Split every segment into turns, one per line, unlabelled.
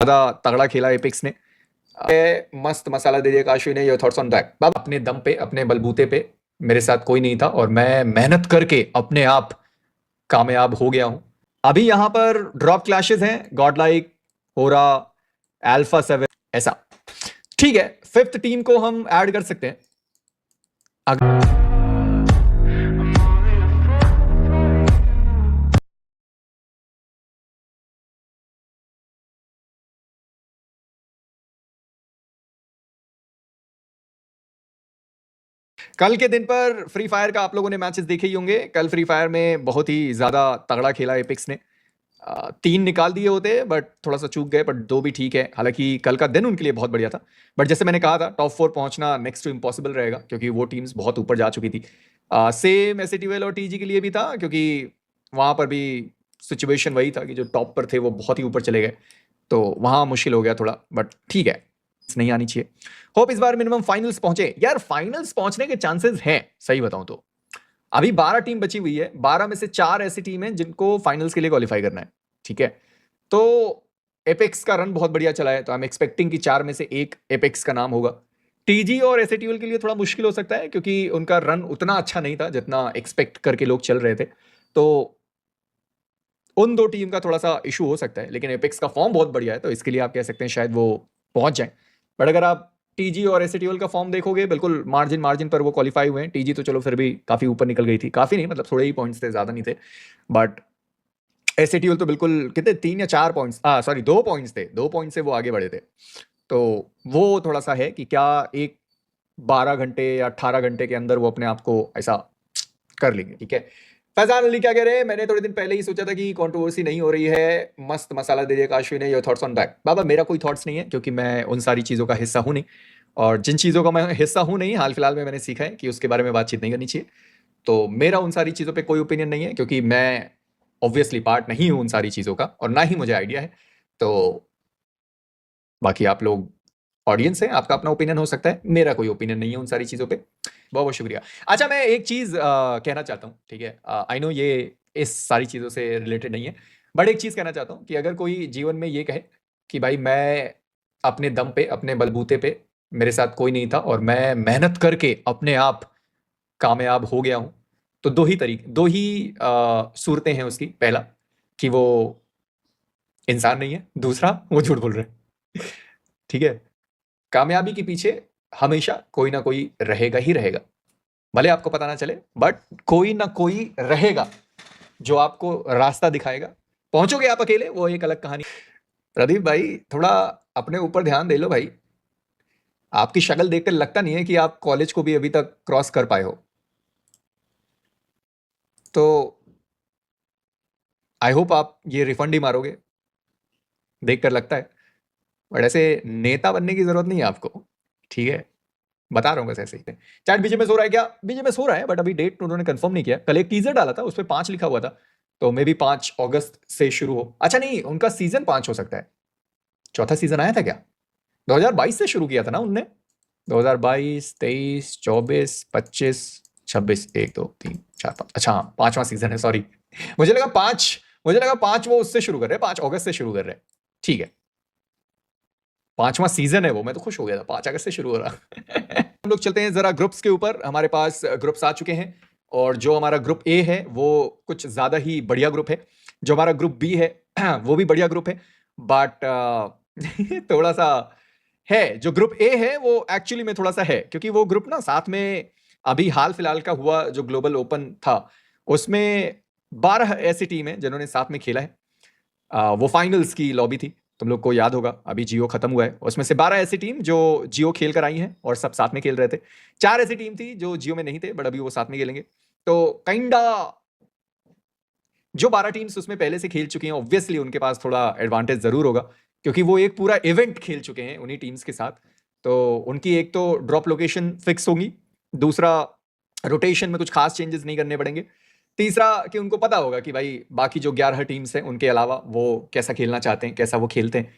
ज़्यादा तगड़ा खेला एपिक्स ने। मस्त मसाला दे दिया काशवी ने। Your thoughts on that? बाबा अपने दम पे, अपने बलबूते पे मेरे साथ कोई नहीं था और मैं मेहनत करके अपने आप कामयाब हो गया हूं। अभी यहां पर ड्रॉप क्लैशेस हैं, गॉड लाइक, होरा, अल्फा 7, ऐसा। ठीक है, फिफ्थ टीम को हम ऐड कर सकते हैं। कल के दिन पर फ्री फायर का आप लोगों ने मैचेस देखे ही होंगे। कल फ्री फायर में बहुत ही ज्यादा तगड़ा खेला एपिक्स ने। 3 निकाल दिए होते बट थोड़ा सा चूक गए, बट 2 भी ठीक है। हालांकि कल का दिन उनके लिए बहुत बढ़िया था, बट जैसे मैंने कहा था टॉप 4 पहुंचना नेक्स्ट टू इम्पॉसिबल रहेगा क्योंकि वो टीम्स बहुत ऊपर जा चुकी थी। सेम एसएटीएल और टीजी के लिए भी था क्योंकि वहां पर भी सिचुएशन वही था कि जो टॉप पर थे वो बहुत ही ऊपर चले गए, तो वहां मुश्किल हो गया थोड़ा, बट ठीक है, नहीं आनी चाहिए। होप इस बार मिनिमम फाइनल्स पहुंचे। यार फाइनल्स पहुंचने के चांसेस हैं, सही बताऊं तो। अभी 12 टीम बची हुई है, 12 में से 4 ऐसी टीम है जिनको फाइनल्स के लिए क्वालिफाई करना है। ठीक है, तो एपेक्स का रन बहुत बढ़िया चला है, तो आई एम एक्सपेक्टिंग कि 4 में से एक एपेक्स का नाम होगा। टीजी और एसएटीएल के लिए थोड़ा मुश्किल हो सकता है क्योंकि उनका रन उतना अच्छा नहीं था जितना एक्सपेक्ट करके लोग चल रहे थे, तो उन 2 टीम का थोड़ा सा इशू हो सकता है। लेकिन एपेक्स का फॉर्म बहुत बढ़िया है, तो इसके लिए आप कह सकते हैं शायद वो पहुंच जाए। बट अगर आप टीजी और एसएटीएल का फॉर्म देखोगे, बिल्कुल मार्जिन मार्जिन पर वो क्वालिफाई हुए हैं। टीजी तो चलो फिर भी काफी ऊपर निकल गई थी, काफी नहीं मतलब थोड़े ही पॉइंट्स थे, ज्यादा नहीं थे। बट एसएटीएल तो बिल्कुल कितने 3 या 4 पॉइंट्स, सॉरी 2 पॉइंट्स थे, 2 पॉइंट से वो आगे बढ़े थे। तो वो थोड़ा सा है कि क्या एक 12 घंटे या 18 घंटे के अंदर वो अपने आप को ऐसा कर लेंगे। ठीक है, फैजान अली क्या कह रहे हैं? मैंने थोड़े दिन पहले ही सोचा था कि कंट्रोवर्सी नहीं हो रही है, मस्त मसाला दे दिया काशवी ने। Your thoughts on that? बाबा मेरा कोई थॉट्स नहीं है क्योंकि मैं उन सारी चीज़ों का हिस्सा हूं नहीं, और जिन चीज़ों का मैं हिस्सा हूं नहीं, हाल फिलहाल में मैंने सीखा है कि उसके बारे में बातचीत नहीं करनी चाहिए। तो मेरा उन सारी चीज़ों पे कोई ओपिनियन नहीं है क्योंकि मैं ऑब्वियसली पार्ट नहीं हूं उन सारी चीज़ों का और ना ही मुझे आइडिया है। तो बाकी आप लोग ऑडियंस है, आपका अपना ओपिनियन हो सकता है, मेरा कोई ओपिनियन नहीं है उन सारी चीज़ों पे। बहुत बहुत शुक्रिया। अच्छा, मैं एक चीज़ कहना चाहता हूँ, ठीक है, आई नो ये इस सारी चीज़ों से रिलेटेड नहीं है, बट एक चीज़ कहना चाहता हूँ कि अगर कोई जीवन में ये कहे कि भाई मैं अपने दम पे, अपने बलबूते पे, मेरे साथ कोई नहीं था और मैं मेहनत करके अपने आप कामयाब हो गया हूँ, तो दो ही सूरतें हैं उसकी। पहला कि वो इंसान नहीं है, दूसरा वो झूठ बोल रहे हैं। ठीक है, कामयाबी के पीछे हमेशा कोई ना कोई रहेगा ही रहेगा, भले आपको पता ना चले, बट कोई ना कोई रहेगा जो आपको रास्ता दिखाएगा। पहुंचोगे आप अकेले, वो एक अलग कहानी। प्रदीप भाई थोड़ा अपने ऊपर ध्यान दे लो भाई, आपकी शक्ल देखकर लगता नहीं है कि आप कॉलेज को भी अभी तक क्रॉस कर पाए हो। तो आई होप आप ये रिफंड ही मारोगे, देखकर लगता है। बट ऐसे नेता बनने की जरूरत नहीं है आपको, ठीक है, बता रहा हूँ बस ऐसे ही। चैट बीजे में सो रहा है क्या? बीजे में सो रहा है, बट अभी डेट उन्होंने कंफर्म नहीं किया। कल एक टीजर डाला था, उस पर 5 लिखा हुआ था, तो मे बी 5 अगस्त से शुरू हो। अच्छा नहीं, उनका सीजन 5 हो सकता है। चौथा सीजन आया था क्या? 2022 से शुरू किया था ना उनने? 2022, 23, 24, 25, 26, 1, 2, 3, 4, 5। अच्छा हाँ, 5वां सीजन है, सॉरी। मुझे लगा 5 वो उससे शुरू कर रहे हैं, 5 अगस्त से शुरू कर रहे हैं। ठीक है, 5वां सीजन है वो, मैं तो खुश हो गया था 5 अगस्त से शुरू हो रहा। हम लोग चलते हैं जरा ग्रुप्स के ऊपर। हमारे पास ग्रुप्स आ चुके हैं, और जो हमारा ग्रुप ए है वो कुछ ज्यादा ही बढ़िया ग्रुप है। जो हमारा ग्रुप बी है वो भी बढ़िया ग्रुप है, बट थोड़ा सा है। जो ग्रुप ए है वो एक्चुअली में थोड़ा सा है क्योंकि वो ग्रुप ना साथ में अभी हाल फिलहाल का हुआ जो ग्लोबल ओपन था, उसमें 12 ऐसी टीम है जिन्होंने साथ में खेला है। वो फाइनल्स की लॉबी थी, तुम लोग को याद होगा, अभी जियो खत्म हुआ है, उसमें से 12 ऐसी टीम जो जियो खेल कर आई हैं और सब साथ में खेल रहे थे। 4 ऐसी टीम थी जो जियो में नहीं थे, बट अभी वो साथ में खेलेंगे। तो काइंडा जो 12 टीम्स उसमें पहले से खेल चुकी हैं, ऑब्वियसली उनके पास थोड़ा एडवांटेज जरूर होगा क्योंकि वो एक पूरा इवेंट खेल चुके हैं उन्हीं टीम्स के साथ। तो उनकी एक तो ड्रॉप लोकेशन फिक्स होगी, दूसरा रोटेशन में कुछ खास चेंजेस नहीं करने पड़ेंगे, तीसरा कि उनको पता होगा कि भाई बाकी जो 11 टीम्स हैं उनके अलावा वो कैसा खेलना चाहते हैं, कैसा वो खेलते हैं।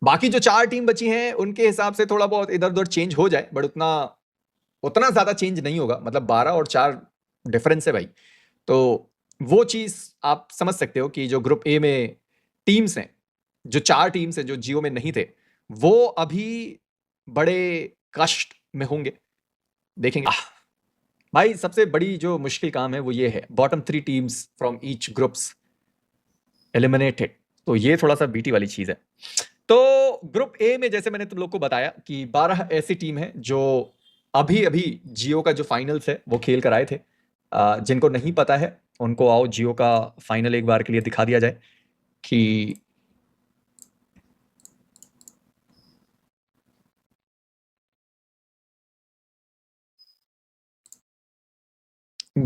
बाकी जो 4 टीम बची हैं उनके हिसाब से थोड़ा बहुत इधर उधर चेंज हो जाए, बट उतना उतना ज्यादा चेंज नहीं होगा। मतलब 12 और 4 डिफरेंस है भाई। तो वो चीज आप समझ सकते हो कि जो ग्रुप ए में टीम्स हैं जो 4 टीम्स हैं जो जियो में नहीं थे, वो अभी बड़े कष्ट में होंगे। देखेंगे। भाई सबसे बड़ी जो मुश्किल काम है वो ये है, bottom 3 teams from each groups eliminated. तो ये थोड़ा सा बीटी वाली चीज है। तो ग्रुप ए में जैसे मैंने तुम लोग को बताया कि 12 ऐसी टीम है जो अभी अभी जियो का जो फाइनल्स है वो खेल कर आए थे। जिनको नहीं पता है उनको आओ जियो का फाइनल एक बार के लिए दिखा दिया जाए कि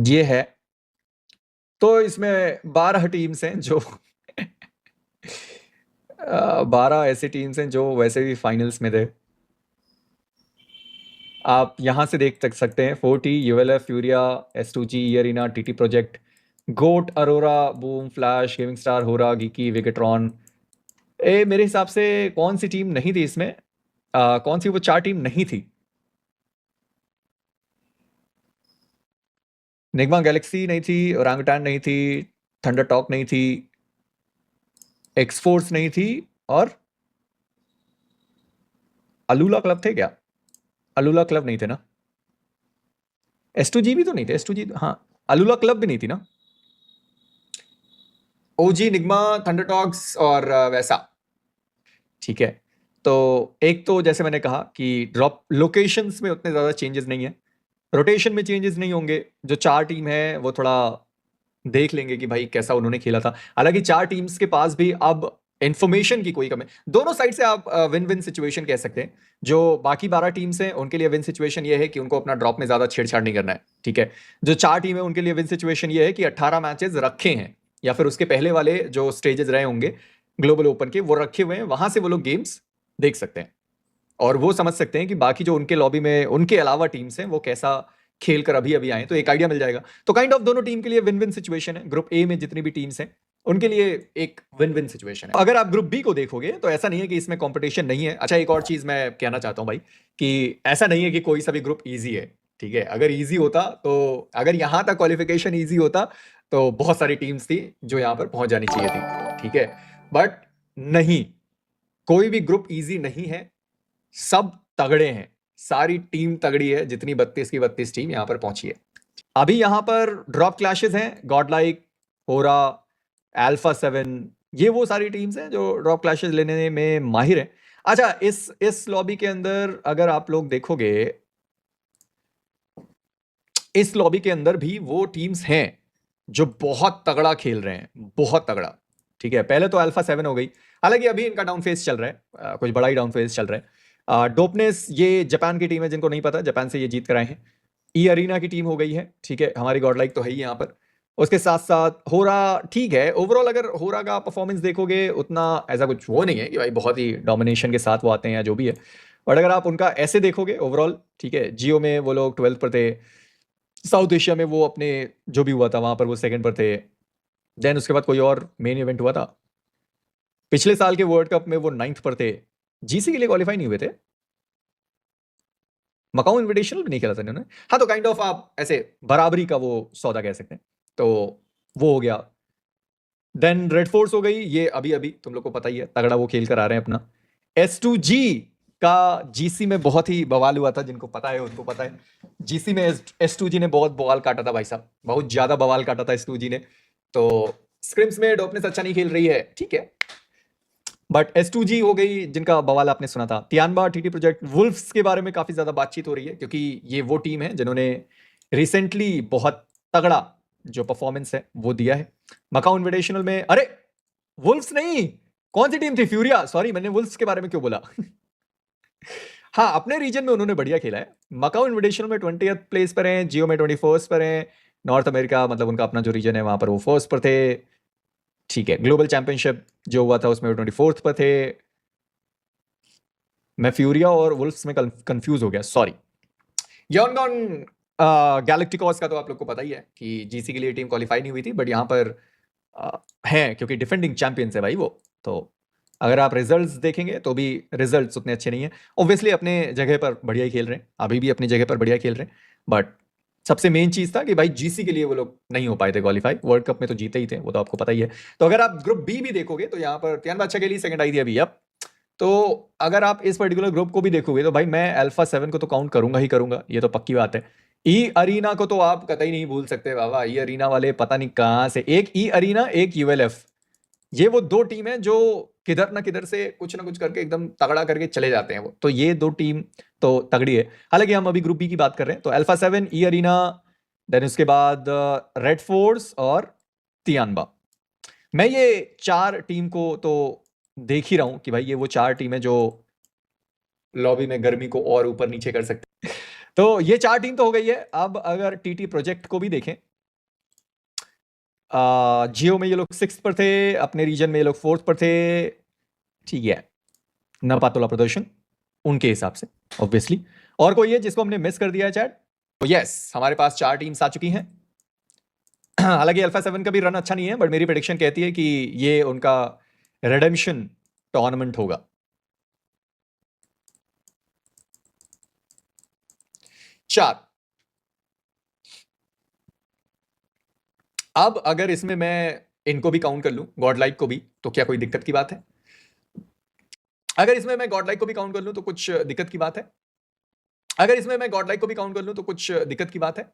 ये है। तो इसमें 12 टीम्स हैं जो 12 ऐसी टीम्स हैं जो वैसे भी फाइनल्स में थे। आप यहां से देख सकते हैं 40 ULF Furia S2G Arena TT Project Goat Aurora Boom Flash Gaming Star होरा गीकी विकेट्रॉन। मेरे हिसाब से कौन सी टीम नहीं थी इसमें? कौन सी वो 4 टीम नहीं थी? निगमा गैलेक्सी नहीं थी, ओरांगुटान नहीं थी, थंडर टॉक नहीं थी, एक्सफोर्स नहीं थी, और अलूला क्लब थे क्या? अलूला क्लब नहीं थे ना? S2G भी तो नहीं थे। S2G हाँ, अलूला क्लब भी नहीं थी ना? ओजी निगमा थंडर टॉक्स और वैसा। ठीक है। तो एक तो जैसे मैंने कहा कि ड्रॉप लोकेशंस में उतने ज्यादा चेंजेस नहीं है, रोटेशन में चेंजेस नहीं होंगे। जो 4 टीम है वो थोड़ा देख लेंगे कि भाई कैसा उन्होंने खेला था। हालांकि 4 टीम्स के पास भी अब इंफॉर्मेशन की कोई कमी, दोनों साइड से आप विन विन सिचुएशन कह सकते हैं। जो बाकी 12 टीम्स हैं उनके लिए विन सिचुएशन ये है कि उनको अपना ड्रॉप में ज्यादा छेड़छाड़ नहीं करना है। ठीक है। जो 4 टीम है उनके लिए विन सिचुएशन ये है कि 18 मैचेस रखे हैं, या फिर उसके पहले वाले जो स्टेजेस रहे होंगे ग्लोबल ओपन के वो रखे हुए हैं, वहां से वो लोग गेम्स देख सकते हैं और वो समझ सकते हैं कि बाकी जो उनके लॉबी में उनके अलावा टीम्स हैं वो कैसा खेल कर अभी अभी आए, तो एक आइडिया मिल जाएगा। तो काइंड ऑफ दोनों टीम के लिए विन विन सिचुएशन है। ग्रुप ए में जितनी भी टीम्स हैं उनके लिए एक विन विन सिचुएशन है। अगर आप ग्रुप बी को देखोगे तो ऐसा नहीं है कि इसमें कंपटीशन नहीं है। अच्छा, एक और चीज मैं कहना चाहता हूं भाई कि ऐसा नहीं है कि कोई सा भी ग्रुप इजी है। ठीक है, अगर इजी होता तो, अगर यहां तक क्वालिफिकेशन इजी होता तो बहुत सारी टीम्स थी जो यहां पर पहुंच जानी चाहिए थी। ठीक है, बट नहीं, कोई भी ग्रुप इजी नहीं है, सब तगड़े हैं, सारी टीम तगड़ी है, जितनी 32 की 32 टीम यहां पर पहुंची है। अभी यहां पर ड्रॉप क्लैशेस हैं, गॉडलाइक, होरा, अल्फा 7, ये वो सारी टीम्स हैं जो ड्रॉप क्लैशेस लेने में माहिर हैं। अच्छा, इस लॉबी के अंदर अगर आप लोग देखोगे, इस लॉबी के अंदर भी वो टीम्स हैं जो बहुत तगड़ा खेल रहे हैं, बहुत तगड़ा। ठीक है, पहले तो अल्फा 7 हो गई, हालांकि अभी इनका डाउन फेज चल रहा है, कुछ बड़ा ही डाउन फेज चल रहा है। डोपनेस, ये जापान की टीम है, जिनको नहीं पता, जापान से ये जीत कर आए हैं। ई अरीना की टीम हो गई है। ठीक है, हमारी गॉडलाइक तो है ही यहाँ पर। उसके साथ साथ होरा, ठीक है, ओवरऑल अगर होरा का परफॉर्मेंस देखोगे उतना ऐसा कुछ वो नहीं है कि भाई बहुत ही डोमिनेशन के साथ वो आते हैं या जो भी है, बट अगर आप उनका ऐसे देखोगे ओवरऑल, ठीक है, जियो में वो लोग 12th पर थे, साउथ एशिया में वो अपने जो भी हुआ था वहां पर वो सेकंड पर थे, देन उसके बाद कोई और मेन इवेंट हुआ था, पिछले साल के वर्ल्ड कप में वो 9th पर थे, जीसी के लिए क्वालिफाई नहीं हुए थे, मकाऊ इन्विटेशनल भी नहीं खेला था इन्होंने। हाँ, तो काइंड ऑफ आप ऐसे बराबरी का वो सौदा कह सकते हैं, तो वो हो गया। देन रेड फोर्स हो गई, ये अभी अभी तुम लोग को पता ही है, तगड़ा वो खेल कर आ रहे हैं अपना। S2G का जीसी में बहुत ही बवाल हुआ था, जिनको पता है उनको पता है। जीसी में S2G ने बहुत बवाल काटा था भाई साहब, बहुत ज्यादा बवाल काटा था S2G ने। तो स्क्रिम्स में डोपनेस अच्छा नहीं खेल रही है, ठीक है, बट S2G हो गई जिनका बवाल आपने सुना था। तियानबा टीटी प्रोजेक्ट वुल्फ्स के बारे में काफी ज्यादा बातचीत हो रही है, क्योंकि ये वो टीम है जिन्होंने रिसेंटली बहुत तगड़ा जो परफॉर्मेंस है वो दिया है मकाऊ इन्विटेशनल में। अरे वुल्फ्स नहीं, कौन सी टीम थी? फ्यूरिया, सॉरी, मैंने वुल्फ्स के बारे में क्यों बोला? हाँ, अपने रीजन में उन्होंने बढ़िया खेला है। मकाऊ इन्विटेशनल में 20th प्लेस पर हैं, जियो में 21st पर हैं, नॉर्थ अमेरिका मतलब उनका अपना जो रीजन है वहां पर वो फर्स्ट पर थे। ठीक है, ग्लोबल चैंपियनशिप जो हुआ था उसमें वो 24th पर थे। मैं फ्यूरिया और वुल्फ्स में कंफ्यूज हो गया, सॉरी। यॉनगॉन गैलेक्टिकॉस का तो आप लोग को पता ही है कि जीसी के लिए टीम क्वालिफाई नहीं हुई थी, बट यहाँ पर है क्योंकि डिफेंडिंग चैंपियंस है भाई वो। तो अगर आप रिजल्ट्स देखेंगे तो भी रिजल्ट्स उतने अच्छे नहीं है। ऑब्वियसली अपने जगह पर बढ़िया ही खेल रहे हैं, अभी भी अपनी जगह पर बढ़िया खेल रहे हैं, बट सबसे मेन चीज था कि भाई जीसी के लिए वो लोग नहीं हो पाए थे क्वालिफाई, वर्ल्ड कप में तो जीते ही थे, वो तो आपको पता ही है। तो अगर आप ग्रुप बी भी देखोगे तो यहाँ पर तियान बादशाह के लिए सेकंड आई थी अभी। अब तो अगर आप इस पर्टिकुलर ग्रुप को भी देखोगे तो भाई मैं अल्फा 7 को तो काउंट करूंगा ही करूंगा, ये तो पक्की बात है। ई अरीना को तो आप कतई नहीं भूल सकते बाबा। ई अरीना वाले पता नहीं कहां से, एक ई अरीना एक यूएलएफ, ये वो दो टीम है जो किधर ना किधर से कुछ ना कुछ करके एकदम तगड़ा करके चले जाते हैं वो। तो ये दो टीम तो तगड़ी है। हालांकि हम अभी ग्रुप बी की बात कर रहे हैं, तो अल्फा 7, ई अरीना, देन उसके बाद रेड फोर्स और तियानबा। मैं ये चार टीम को तो देख ही रहा हूं कि भाई ये वो चार टीम है जो लॉबी में गर्मी को और ऊपर नीचे कर सकते हैं। तो ये चार टीम तो हो गई है। अब अगर टीटी प्रोजेक्ट को भी देखें, जियो में ये लोग 6th पर थे, अपने रीजन में ये लोग 4th पर थे, ठीक है, न पातोला प्रदर्शन उनके हिसाब से ऑब्वियसली। और कोई है जिसको हमने मिस कर दिया है चैट? तो यस, हमारे पास चार टीम्स आ चुकी हैं। हालांकि अल्फा 7 का भी रन अच्छा नहीं है, बट मेरी प्रेडिक्शन कहती है कि ये उनका रेडेम्पशन टूर्नामेंट होगा। चार। अब अगर इसमें मैं इनको भी काउंट कर लूं, गॉडलाइक को भी, तो क्या कोई दिक्कत की बात है? अगर इसमें मैं गॉडलाइक को भी काउंट कर लूं तो कुछ दिक्कत की बात है? अगर इसमें मैं गॉडलाइक को भी काउंट कर लूं तो कुछ दिक्कत की बात है?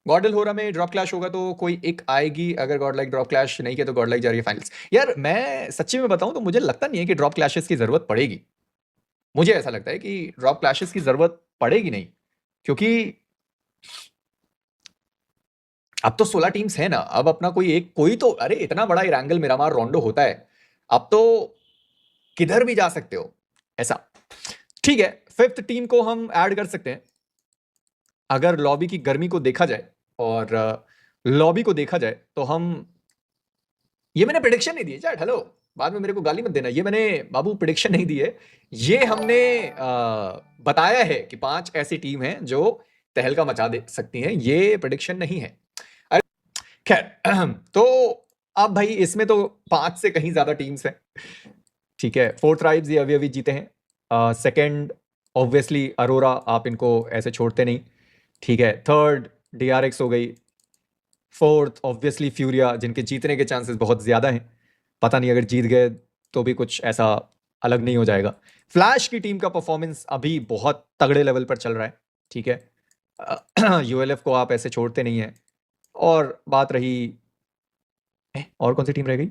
गॉडल होरा में ड्रॉप क्लैश होगा तो कोई एक आएगी, अगर गॉडलाइक ड्रॉप क्लैश नहीं किया तो गॉडलाइक जा रही है फाइनल्स। यार मैं सच्ची में बताऊं तो मुझे लगता नहीं है कि ड्रॉप क्लैशेस की जरूरत पड़ेगी। मुझे ऐसा लगता है कि ड्रॉप क्लैशेस की जरूरत पड़ेगी नहीं, क्योंकि अब तो 16 टीम्स है ना। अब अपना कोई तो, अरे इतना बड़ा इरांगल मिरामार रोंडो होता है, अब तो किधर भी जा सकते हो ऐसा। ठीक है, 5th टीम को हम ऐड कर सकते हैं। अगर लॉबी की गर्मी को देखा जाए और लॉबी को देखा जाए तो हम, ये मैंने प्रेडिक्शन नहीं दी है चैट, हेलो, बाद में मेरे को गाली मत देना। ये मैंने बाबू प्रेडिक्शन नहीं दी है, ये हमने बताया है कि 5 ऐसी टीम हैं जो तहलका मचा दे सकती हैं, ये प्रेडिक्शन नहीं है। खैर तो अब भाई इसमें तो 5 से कहीं ज्यादा टीम्स हैं, ठीक है। 4th ट्राइब्स ये अभी अभी जीते हैं। सेकंड ऑब्वियसली अरोरा, आप इनको ऐसे छोड़ते नहीं, ठीक है। 3rd DRX हो गई। 4th ऑब्वियसली फ्यूरिया, जिनके जीतने के चांसेस बहुत ज्यादा हैं। पता नहीं अगर जीत गए तो भी कुछ ऐसा अलग नहीं हो जाएगा। फ्लैश की टीम का परफॉर्मेंस अभी बहुत तगड़े लेवल पर चल रहा है, ठीक है। यूएलएफ को आप ऐसे छोड़ते नहीं है। और बात रही, और कौन सी टीम रह गई?